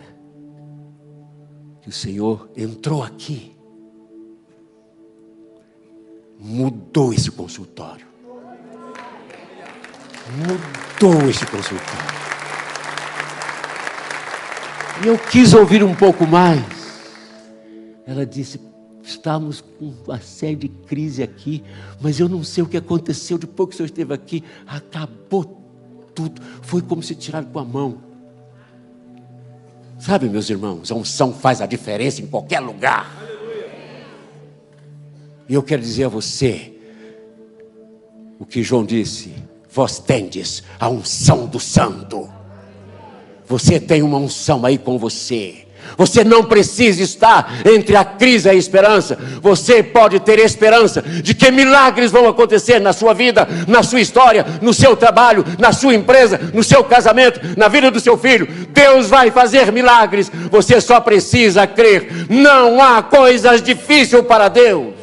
que o Senhor entrou aqui, mudou esse consultório. Mudou esse consultório. E eu quis ouvir um pouco mais. Ela disse: estamos com uma série de crise aqui, mas eu não sei o que aconteceu depois que o senhor esteve aqui. Acabou tudo. Foi como se tiraram com a mão. Sabe, meus irmãos, a unção faz a diferença em qualquer lugar. E eu quero dizer a você o que João disse: vós tendes a unção do Santo. Você tem uma unção aí com você. Você não precisa estar entre a crise e a esperança. Você pode ter esperança de que milagres vão acontecer na sua vida, na sua história, no seu trabalho, na sua empresa, no seu casamento, na vida do seu filho. Deus vai fazer milagres. Você só precisa crer. Não há coisas difíceis para Deus.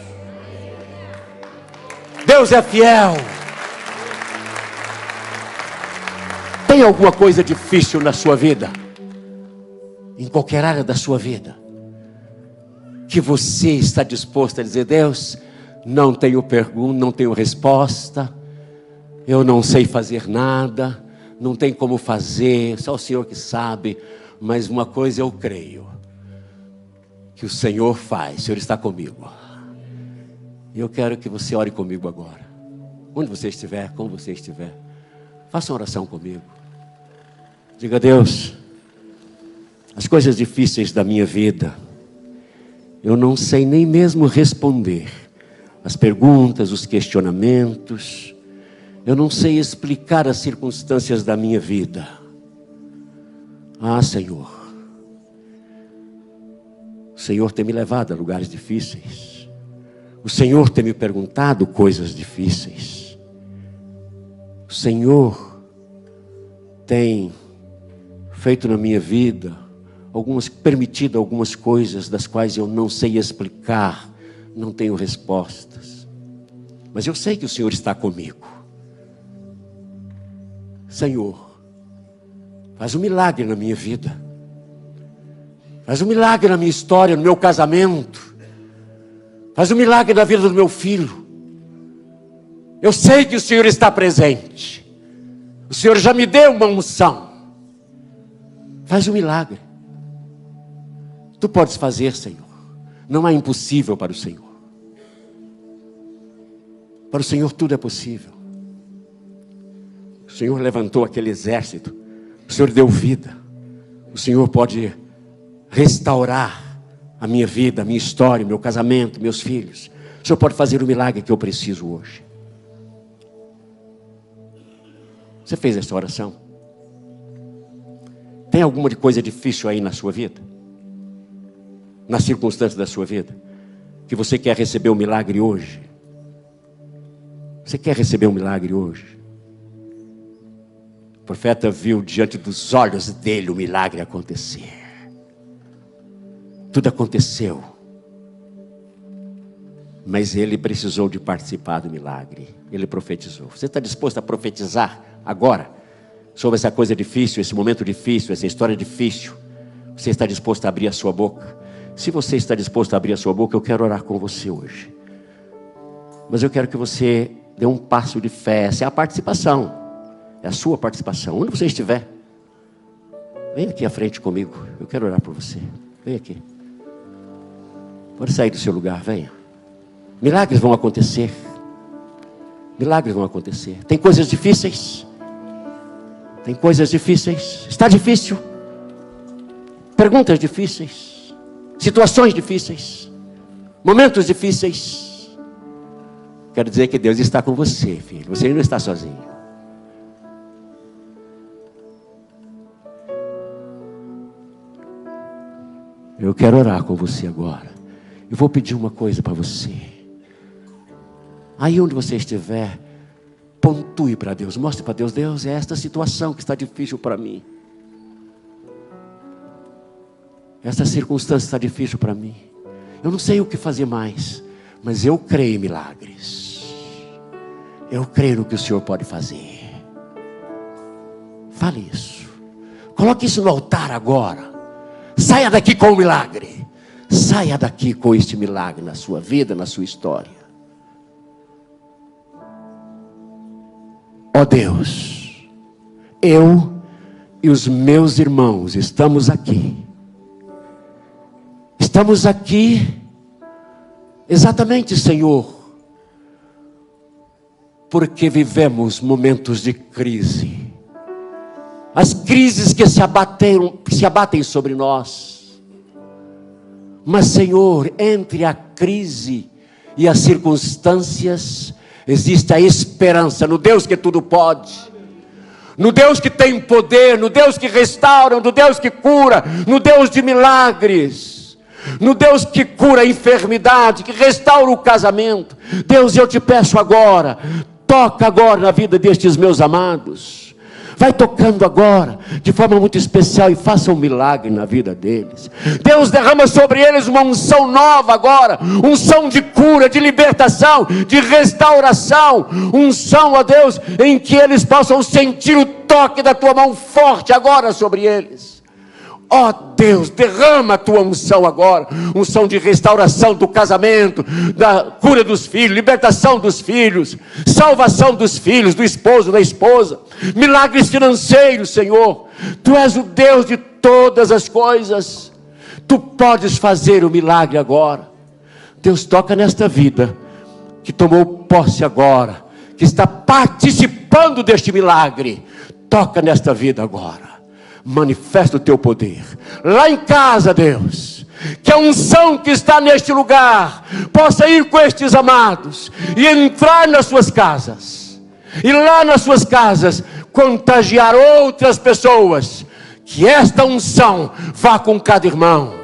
Deus é fiel. Tem alguma coisa difícil na sua vida? Em qualquer área da sua vida, que você está disposto a dizer: Deus, não tenho pergunta, não tenho resposta, eu não sei fazer nada, não tem como fazer, só o Senhor que sabe, mas uma coisa eu creio, que o Senhor faz, o Senhor está comigo. E eu quero que você ore comigo agora, onde você estiver, como você estiver, faça uma oração comigo. Diga: Deus, as coisas difíceis da minha vida, eu não sei nem mesmo responder. As perguntas, os questionamentos, eu não sei explicar as circunstâncias da minha vida. Ah, Senhor, o Senhor tem me levado a lugares difíceis. O Senhor tem me perguntado coisas difíceis. O Senhor tem feito na minha vida permitido algumas coisas das quais eu não sei explicar, não tenho respostas. Mas eu sei que o Senhor está comigo. Senhor, faz um milagre na minha vida. Faz um milagre na minha história, no meu casamento. Faz um milagre na vida do meu filho. Eu sei que o Senhor está presente. O Senhor já me deu uma unção. Faz um milagre. Tu podes fazer, Senhor. Não há impossível para o Senhor. Para o Senhor tudo é possível. O Senhor levantou aquele exército. O Senhor deu vida. O Senhor pode restaurar a minha vida, a minha história, meu casamento, meus filhos. O Senhor pode fazer o milagre que eu preciso hoje. Você fez essa oração? Tem alguma coisa difícil aí na sua vida? Na circunstância da sua vida? Que você quer receber um milagre hoje? Você quer receber um milagre hoje? O profeta viu diante dos olhos dele o milagre acontecer. Tudo aconteceu. Mas ele precisou de participar do milagre. Ele profetizou. Você está disposto a profetizar agora? Sobre essa coisa difícil, esse momento difícil, essa história difícil. Você está disposto a abrir a sua boca? Se você está disposto a abrir a sua boca, eu quero orar com você hoje. Mas eu quero que você dê um passo de fé. Essa é a participação. É a sua participação. Onde você estiver, vem aqui à frente comigo. Eu quero orar por você. Vem aqui. Pode sair do seu lugar, venha. Milagres vão acontecer. Milagres vão acontecer. Tem coisas difíceis. Tem coisas difíceis. Está difícil. Perguntas difíceis. Situações difíceis. Momentos difíceis. Quero dizer que Deus está com você, filho. Você não está sozinho. Eu quero orar com você agora. Eu vou pedir uma coisa para você. Aí onde você estiver, pontue para Deus, mostre para Deus: Deus, é esta situação que está difícil para mim. Esta circunstância está difícil para mim. Eu não sei o que fazer mais, mas eu creio em milagres. Eu creio no que o Senhor pode fazer. Fale isso. Coloque isso no altar agora. Saia daqui com o milagre. Saia daqui com este milagre na sua vida, na sua história. Ó Deus, eu e os meus irmãos estamos aqui. Estamos aqui exatamente, Senhor, porque vivemos momentos de crise. As crises que se abatem sobre nós. Mas, Senhor, entre a crise e as circunstâncias, existe a esperança no Deus que tudo pode. no Deus que tem poder, no Deus que restaura, no Deus que cura, no Deus de milagres, no Deus que cura a enfermidade, que restaura o casamento. Deus, eu te peço agora, toca agora na vida destes meus amados. Vai tocando agora, de forma muito especial, e faça um milagre na vida deles. Deus, derrama sobre eles uma unção nova agora, unção de cura, de libertação, de restauração, unção, ó Deus, em que eles possam sentir o toque da tua mão forte agora sobre eles. Ó Deus, derrama a tua unção agora, unção de restauração do casamento, da cura dos filhos, libertação dos filhos, salvação dos filhos, do esposo, da esposa, milagres financeiros, Senhor. Tu és o Deus de todas as coisas, tu podes fazer o milagre agora. Deus, toca nesta vida, que tomou posse agora, que está participando deste milagre, toca nesta vida agora. Manifesta o teu poder lá em casa, Deus, que a unção que está neste lugar possa ir com estes amados e entrar nas suas casas, e lá nas suas casas contagiar outras pessoas. Que esta unção vá com cada irmão,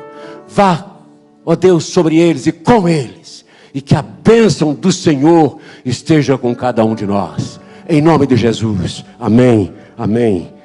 vá, ó Deus, sobre eles e com eles, e que a bênção do Senhor esteja com cada um de nós, em nome de Jesus, amém, amém.